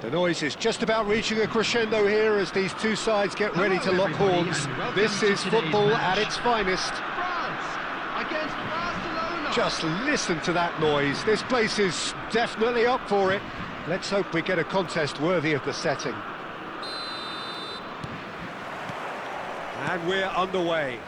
The noise is just about reaching a crescendo here as these two sides get ready to lock horns. This is football at its finest. France against Barcelona. Just listen to that noise. This place is definitely up for it. Let's hope we get a contest worthy of the setting. And we're underway.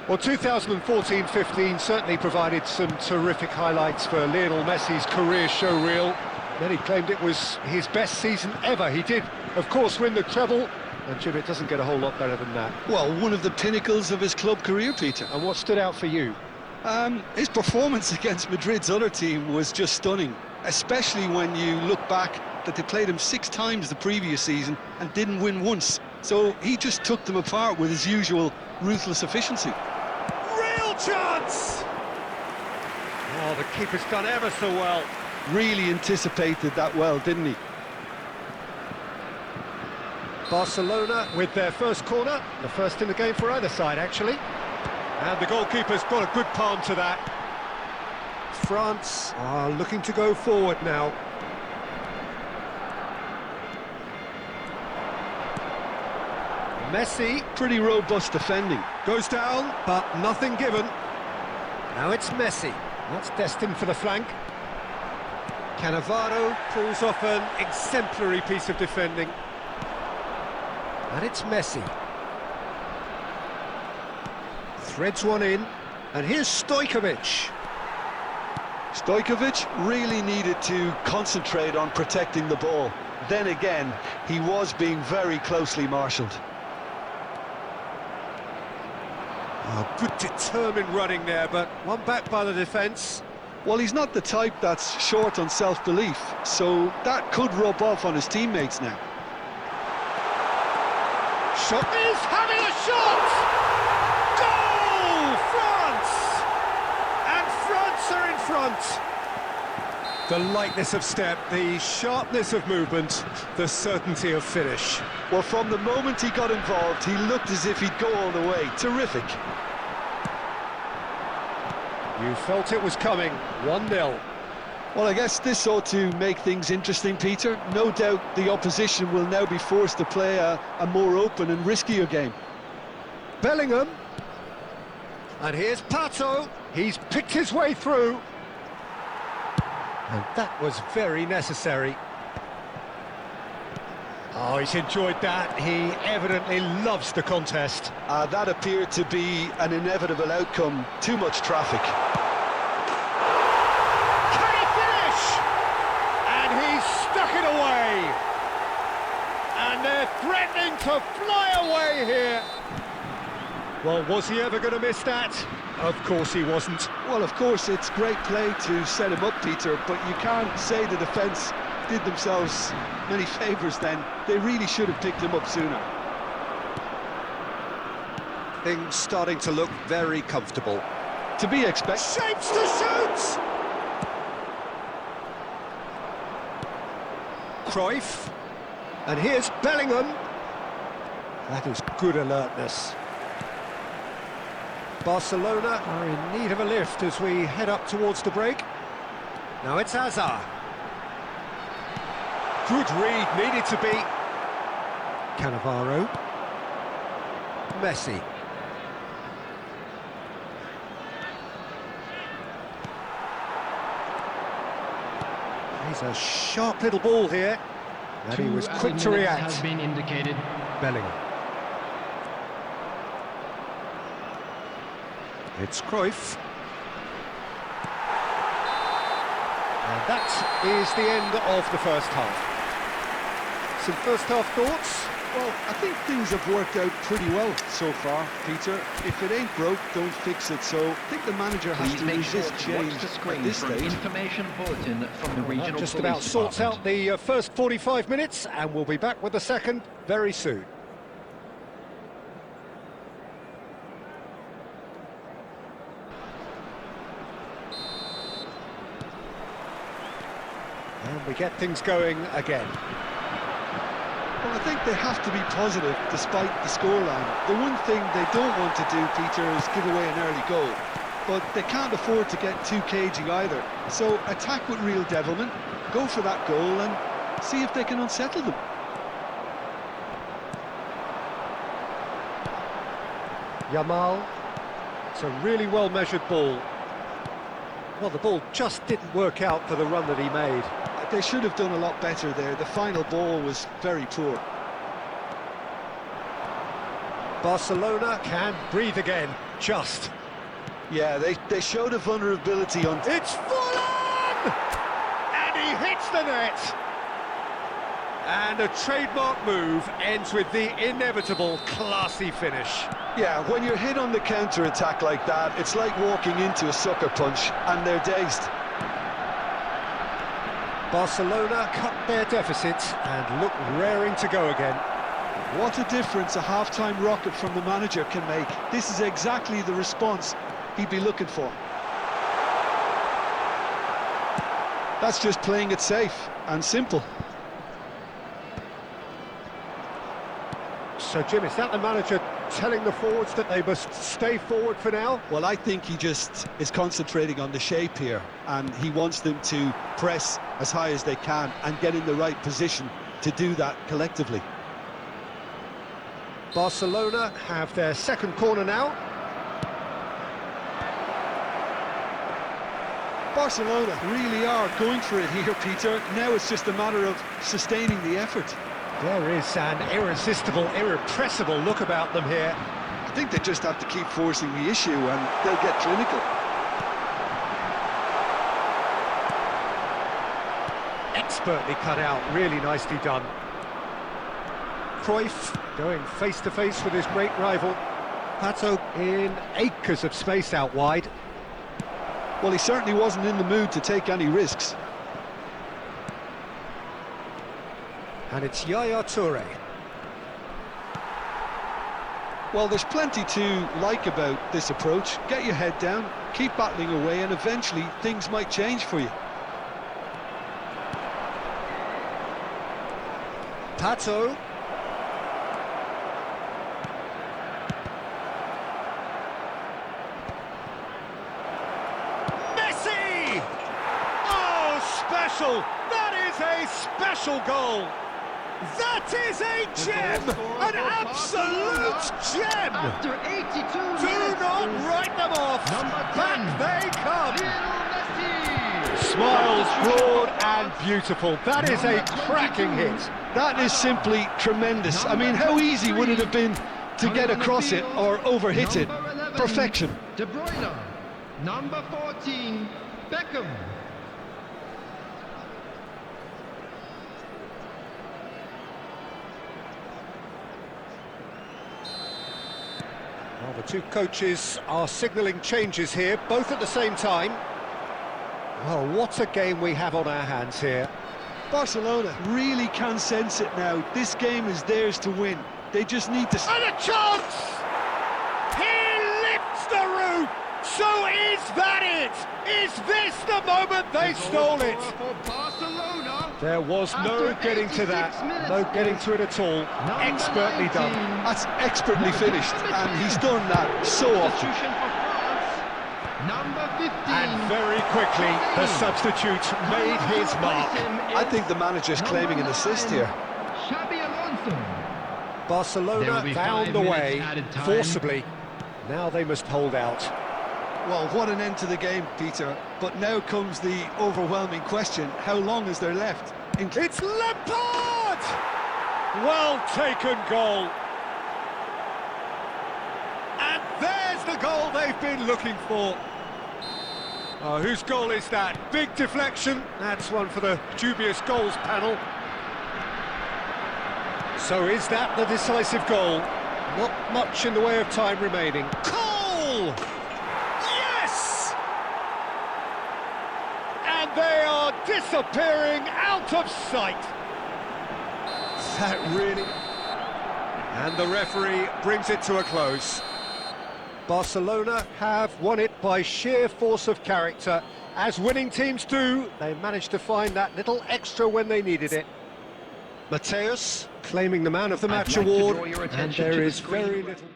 Well, 2014-15 certainly provided some terrific highlights for Lionel Messi's career showreel. Many claimed it was his best season ever. He did, of course, win the treble, and Jim, it doesn't get a whole lot better than that. Well, one of the pinnacles of his club career, Peter. And what stood out for you? His performance against Madrid's other team was just stunning, especially when you look back that they played him 6 times the previous season and didn't win once. So he just took them apart with his usual ruthless efficiency. Real chance! Oh, the keeper's done ever so well. Really anticipated that well, didn't he? Barcelona with their first corner, the first in the game for either side, actually. And the goalkeeper's got a good palm to that. France are looking to go forward now. Messi, Pretty robust defending. goes down, but nothing given. Now it's Messi. That's destined for the flank. Cannavaro pulls off an exemplary piece of defending. And it's Messi. Threads one in. And here's Stojkovic. Stojkovic really needed to concentrate on protecting the ball. Then again, he was being very closely marshalled. Oh, good determined running there, but one back by the defence. Well, he's not the type that's short on self-belief, so that could rub off on his teammates now. Shot is having a shot! Goal! France! And France are in front. The lightness of step, the sharpness of movement, the certainty of finish. Well, from the moment he got involved, he looked as if he'd go all the way. Terrific. You felt it was coming. 1-0. Well, I guess this ought to make things interesting, Peter. No doubt the opposition will now be forced to play a more open and riskier game. Bellingham. And here's Pato. He's picked his way through. And that was very necessary. Oh, he's enjoyed that. He evidently loves the contest. That appeared to be an inevitable outcome. Too much traffic. Can he finish? And he's stuck it away. And they're threatening to fly away here. Well, was he ever going to miss that? Of course he wasn't. Well, of course, it's great play to set him up, Peter, but you can't say the defence did themselves many favours then. They really should have picked him up sooner. Things starting to look very comfortable. To be expected. Shapes to shoot! Cruyff. And here's Bellingham. That is good alertness. Barcelona are in need of a lift as we head up towards the break. Now it's Hazard. Good read, needed to be. Cannavaro. Messi. He's a sharp little ball here. And he was quick to react. Has been indicated. Bellingham. It's Cruyff. And that is the end of the first half. Some first half thoughts? Well, I think things have worked out pretty well so far, Peter. If it ain't broke, don't fix it. So I think the manager has to resist change at this stage. Information bulletin from the regional Just about sorts out the first 45 minutes, and we'll be back with the second very soon. And we get things going again. Well, I think they have to be positive despite the scoreline. The one thing they don't want to do, Peter, is give away an early goal. But they can't afford to get too cagey either. So attack with real devilment, go for that goal and See if they can unsettle them. Yamal. It's a really well-measured ball. Well, the ball just didn't work out for the run that he made. They should have done a lot better there. The final ball was very poor. Barcelona can breathe again, just. Yeah, they showed a vulnerability on... It's full on! And he hits the net! And a trademark move ends with the inevitable classy finish. Yeah, when you're hit on the counter-attack like that, it's like walking into a sucker punch, and they're dazed. Barcelona cut their deficit and look raring to go again. What a difference a half-time rocket from the manager can make. This is exactly the response he'd be looking for. That's just playing it safe and simple. So, Jim, is that the manager telling the forwards that they must stay forward for now? Well, I think he just is concentrating on the shape here, and he wants them to press as high as they can and get in the right position to do that collectively. Barcelona have their second corner now. Barcelona really are going for it here, Peter. Now it's just a matter of sustaining the effort. There is an irresistible, irrepressible look about them here. I think they just have to keep forcing the issue and they'll get clinical. Expertly cut out, really nicely done. Cruyff going face-to-face with his great rival. Pato in acres of space out wide. Well, he certainly wasn't in the mood to take any risks. And it's Yaya Toure. Well, there's plenty to like about this approach. Get your head down, keep battling away, and eventually things might change for you. Pato. Messi! Oh, special! That is a special goal! That is a gem! An absolute gem! After 82 Do minutes, not write them off! Back they come! Lionel Messi! Smiles broad and beautiful. That is a cracking hit. That is simply tremendous. I mean, how easy would it have been to get across it or overhit it? Perfection. De Bruyne, number 14, Beckham. Well, the two coaches are signalling changes here, both at the same time. Well, what a game we have on our hands here. Barcelona really can sense it now. This game is theirs to win. They just need to... And a chance! He lifts the roof! So is that it? Is this the moment they stole it? For Barcelona. There was no After getting to 86 that, minutes, no getting to it at all. Number Expertly 19. done. That's expertly finished, and he's done that so often. Substitution for France, number 15. And very quickly, the substitute made his mark. I think the manager's claiming an assist here. Xabi Alonso. There Barcelona will be found 5 a minutes way, added time. forcibly. Now they must hold out. Well, what an end to the game, Peter. But now comes the overwhelming question. How long is there left? It's Lampard! Well taken goal. And there's the goal they've been looking for. Oh, whose goal is that? Big deflection. That's one for the dubious goals panel. So is that the decisive goal? Not much in the way of time remaining. Goal! Yes! And they are disappearing out of sight. That really... And the referee brings it to a close. Barcelona have won it by sheer force of character. As winning teams do, they managed to find that little extra when they needed it. Mateus claiming the Man of the Match I'd like to award, draw your and attention there to the is screen. very little...